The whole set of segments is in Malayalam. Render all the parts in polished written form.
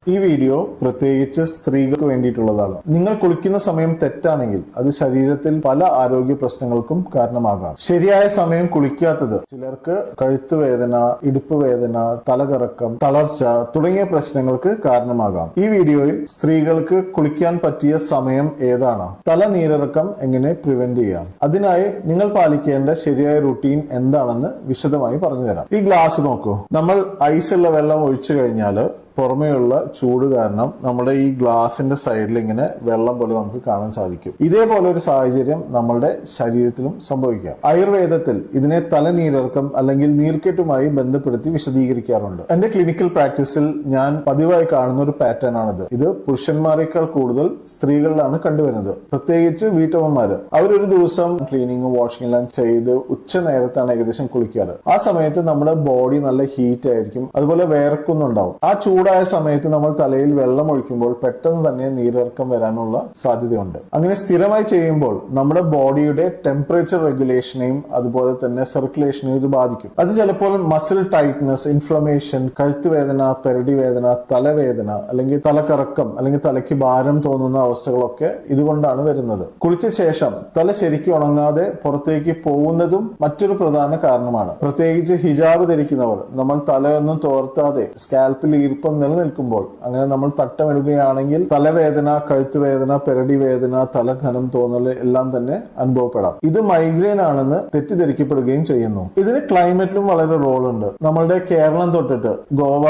ഈ വീഡിയോ പ്രത്യേകിച്ച് സ്ത്രീകൾക്ക് വേണ്ടിയിട്ടുള്ളതാണ്. നിങ്ങൾ കുളിക്കുന്ന സമയം തെറ്റാണെങ്കിൽ അത് ശരീരത്തിൽ പല ആരോഗ്യ പ്രശ്നങ്ങൾക്കും കാരണമാകാം. ശരിയായ സമയം കുളിക്കാത്തത് ചിലർക്ക് കഴുത്തുവേദന, ഇടുപ്പ് വേദന, തലകറക്കം, തളർച്ച തുടങ്ങിയ പ്രശ്നങ്ങൾക്ക് കാരണമാകാം. ഈ വീഡിയോയിൽ സ്ത്രീകൾക്ക് കുളിക്കാൻ പറ്റിയ സമയം ഏതാണ്, തലനീരിറക്കം എങ്ങനെ പ്രിവെന്റ് ചെയ്യാം, അതിനായി നിങ്ങൾ പാലിക്കേണ്ട ശരിയായ റുട്ടീൻ എന്താണെന്ന് വിശദമായി പറഞ്ഞുതരാം. ഈ ഗ്ലാസ് നോക്കൂ. നമ്മൾ ഐസുള്ള വെള്ളം ഒഴിച്ചു കഴിഞ്ഞാൽ പുറമേയുള്ള ചൂട് കാരണം നമ്മുടെ ഈ ഗ്ലാസിന്റെ സൈഡിൽ ഇങ്ങനെ വെള്ളം പോലെ നമുക്ക് കാണാൻ സാധിക്കും. ഇതേപോലെ ഒരു സാഹചര്യം നമ്മളുടെ ശരീരത്തിലും സംഭവിക്കാം. ആയുർവേദത്തിൽ ഇതിനെ തലനീരിറക്കം അല്ലെങ്കിൽ നീർക്കെട്ടുമായി ബന്ധപ്പെടുത്തി വിശദീകരിക്കാറുണ്ട്. എന്റെ ക്ലിനിക്കൽ പ്രാക്ടീസിൽ ഞാൻ പതിവായി കാണുന്ന ഒരു പാറ്റേൺ ആണിത്. ഇത് പുരുഷന്മാരെക്കാൾ കൂടുതൽ സ്ത്രീകളിലാണ് കണ്ടുവരുന്നത്. പ്രത്യേകിച്ച് വീട്ടമ്മമാര് അവരൊരു ദിവസം ക്ലീനിങ് വാഷിംഗ് എല്ലാം ചെയ്ത് ഉച്ച നേരത്താണ് ഏകദേശം കുളിക്കാറ്. ആ സമയത്ത് നമ്മുടെ ബോഡി നല്ല ഹീറ്റ് ആയിരിക്കും, അതുപോലെ വേർക്കുന്നുണ്ടാവും. ആ ചൂടായ സമയത്ത് നമ്മൾ തലയിൽ വെള്ളം ഒഴിക്കുമ്പോൾ പെട്ടെന്ന് തന്നെ നീരിറക്കം വരാനുള്ള സാധ്യതയുണ്ട്. അങ്ങനെ സ്ഥിരമായി ചെയ്യുമ്പോൾ നമ്മുടെ ബോഡിയുടെ ടെമ്പറേച്ചർ റെഗുലേഷനെയും അതുപോലെ തന്നെ സർക്കുലേഷനെയും ഇത് ബാധിക്കും. അത് ചിലപ്പോൾ മസിൽ ടൈറ്റ്നസ്, ഇൻഫ്ലമേഷൻ, കഴുത്തുവേദന, പെരടി വേദന, തലവേദന അല്ലെങ്കിൽ തലകറക്കം അല്ലെങ്കിൽ തലയ്ക്ക് ഭാരം തോന്നുന്ന അവസ്ഥകളൊക്കെ ഇതുകൊണ്ടാണ് വരുന്നത്. കുളിച്ച ശേഷം തല ശരിക്കും ഉണങ്ങാതെ പുറത്തേക്ക് പോകുന്നതും മറ്റൊരു പ്രധാന കാരണമാണ്. പ്രത്യേകിച്ച് ഹിജാബ് ധരിക്കുന്നവർ നമ്മൾ തലയൊന്നും തോർത്താതെ സ്കാൽപ്പിൽ ഈർപ്പം നിലനിൽക്കുമ്പോൾ അങ്ങനെ നമ്മൾ തട്ടമിടുകയാണെങ്കിൽ തലവേദന, കഴുത്തുവേദന, പെരടി വേദന, തലഘനം തോന്നൽ എല്ലാം തന്നെ അനുഭവപ്പെടാം. ഇത് മൈഗ്രെയിൻ ആണെന്ന് തെറ്റിദ്ധരിക്കപ്പെടുകയും ചെയ്യുന്നു. ഇതിന് ക്ലൈമറ്റിലും വളരെ റോൾ ഉണ്ട്. നമ്മളുടെ കേരളം തൊട്ടിട്ട് ഗോവ,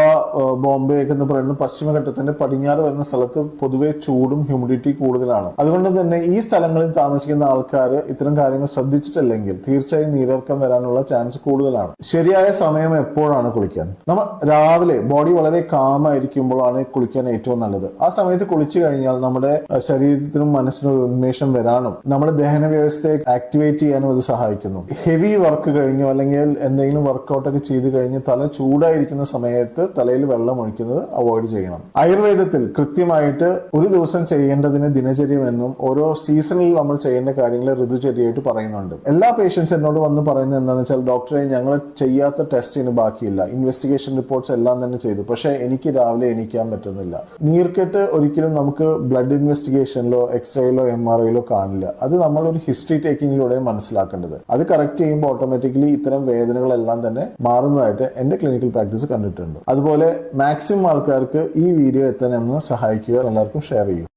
ബോംബെ ഒക്കെ എന്ന് പറയുന്ന പശ്ചിമഘട്ടത്തിന്റെ പടിഞ്ഞാറ് വരുന്ന സ്ഥലത്ത് പൊതുവെ ചൂടും ഹ്യൂമിഡിറ്റി കൂടുതലാണ്. അതുകൊണ്ട് തന്നെ ഈ സ്ഥലങ്ങളിൽ താമസിക്കുന്ന ആൾക്കാർ ഇത്തരം കാര്യങ്ങൾ ശ്രദ്ധിച്ചിട്ടില്ലെങ്കിൽ തീർച്ചയായും നീരിറക്കം വരാനുള്ള ചാൻസ് കൂടുതലാണ്. ശരിയായ സമയം എപ്പോഴാണ് കുളിക്കാൻ? നമ്മൾ രാവിലെ ബോഡി വളരെ കാമായിരിക്കുമ്പോഴാണ് കുളിക്കാൻ ഏറ്റവും നല്ലത്. ആ സമയത്ത് കുളിച്ചു കഴിഞ്ഞാൽ നമ്മുടെ ശരീരത്തിനും മനസ്സിനും ഉന്മേഷം വരാനും നമ്മുടെ ദഹന വ്യവസ്ഥയെ ആക്ടിവേറ്റ് ചെയ്യാനും അത് സഹായിക്കുന്നു. ഹെവി വർക്ക് കഴിഞ്ഞോ അല്ലെങ്കിൽ എന്തെങ്കിലും വർക്കൗട്ട് ഒക്കെ ചെയ്ത് കഴിഞ്ഞ് തല ചൂടായിരിക്കുന്ന സമയത്ത് തലയിൽ വെള്ളം ഒഴിക്കുന്നത് അവോയ്ഡ് ചെയ്യണം. ആയുർവേദത്തിൽ കൃത്യമായിട്ട് ഒരു ദിവസം ചെയ്യേണ്ടതിന് ദിനചര്യമെന്നും ഓരോ സീസണിൽ നമ്മൾ ചെയ്യേണ്ട കാര്യങ്ങളെ ഋതുചര്യയായിട്ട് പറയുന്നുണ്ട്. എല്ലാ പേഷ്യൻസ് എന്നോട് വന്ന് പറയുന്നത് എന്താണെന്ന് വെച്ചാൽ, ഡോക്ടറെ ഞങ്ങൾ ചെയ്യാത്ത ടെസ്റ്റിന് ബാക്കിയില്ല, ഇൻവെസ്റ്റിഗേഷൻ റിപ്പോർട്ട്സ് എല്ലാം തന്നെ ചെയ്തു, പക്ഷെ എനിക്ക് രാവിലെ എണീക്കാൻ പറ്റുന്നില്ല. നീർക്കെട്ട് ഒരിക്കലും നമുക്ക് ബ്ലഡ് ഇൻവെസ്റ്റിഗേഷനിലോ എക്സ്റേയിലോ MRIയിലോ കാണില്ല. അത് നമ്മൾ ഒരു ഹിസ്റ്ററി ടേക്കിങ്ങിലൂടെ മനസ്സിലാക്കേണ്ടത്. അത് കറക്റ്റ് ചെയ്യുമ്പോൾ ഓട്ടോമാറ്റിക്കലി ഇത്തരം വേദനകളെല്ലാം തന്നെ മാറുന്നതായിട്ട് എന്റെ ക്ലിനിക്കൽ പ്രാക്ടീസ് കണ്ടിട്ടുണ്ട്. അതുപോലെ മാക്സിമം ആൾക്കാർക്ക് ഈ വീഡിയോ എത്താൻ എന്ന് സഹായിക്കുക, എല്ലാവർക്കും ഷെയർ ചെയ്യും.